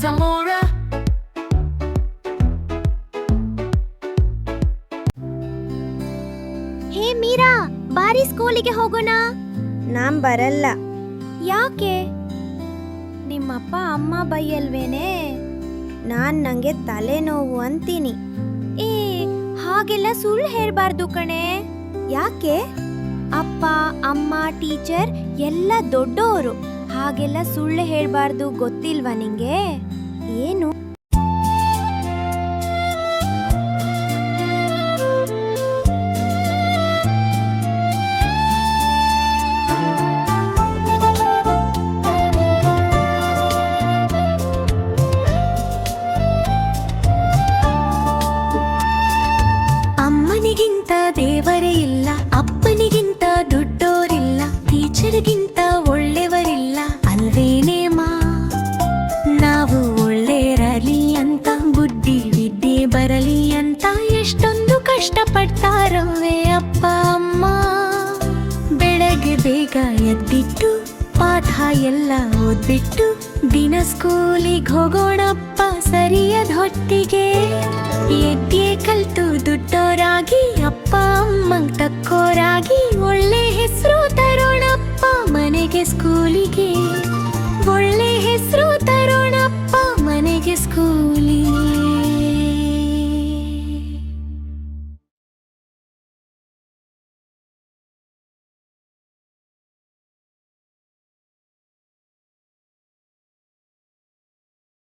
Tamora. ಹೇ ಮೀರಾ, ಬಾರಿ ಸ್ಕೂಲಿಗೆ ಹೋಗೋಣ. ನಾನ್ ಬರಲ್ಲ. ಯಾಕೆ? ನಿಮ್ಮಪ್ಪ ಅಮ್ಮ ಬೈಯಲ್ವೇನೆ? ನಂಗೆ ತಲೆನೋವು ಅಂತೀನಿ. ಏ, ಹಾಗೆಲ್ಲ ಸುಳ್ಳು ಹೇಳ್ಬಾರ್ದು ಕಣೆ. ಯಾಕೆ? ಅಪ್ಪ ಅಮ್ಮ ಟೀಚರ್ ಎಲ್ಲ ದೊಡ್ಡೋರು, ಹಾಗೆಲ್ಲ ಸುಳ್ಳು ಹೇಳ್ಬಾರ್ದು, ಗೊತ್ತಿಲ್ವಾ ನಿಂಗೆ? ಏನು? ಅಮ್ಮನಿಗಿಂತ ದೇವರೇ ಇಲ್ಲ, ಅಪ್ಪನಿಗಿಂತ ದೊಡ್ಡೋರಿಲ್ಲ, ಟೀಚರ್ಗಿಂತ ಒಳ್ಳೆಯವರಿಲ್ಲ ಅಲ್ವೇನೇ ಮಾ? ನಾವು ಒಳ್ಳೆಯರಲಿ ಅಂತ, ಬುದ್ಧಿ ವಿದ್ಯೆ ಬರಲಿ ಅಂತ ಎಷ್ಟೊಂದು ಕಷ್ಟಪಡ್ತಾರವೇ ಅಪ್ಪ ಅಮ್ಮ. ಬೆಳಗ್ಗೆ ಬೇಗ ಎದ್ದಿಟ್ಟು ಪಾಠ ಎಲ್ಲ ಓದ್ಬಿಟ್ಟು ದಿನ ಸ್ಕೂಲಿಗೆ ಹೋಗೋಣಪ್ಪ ಸರಿಯಾದ ಹೊತ್ತಿಗೆ. ಎದ್ದೆ ಕಲ್ತು ದುಡ್ಡೋರಾಗಿ ಅಪ್ಪ ಅಮ್ಮಂಗ್ ತಕ್ಕೋರಾಗಿ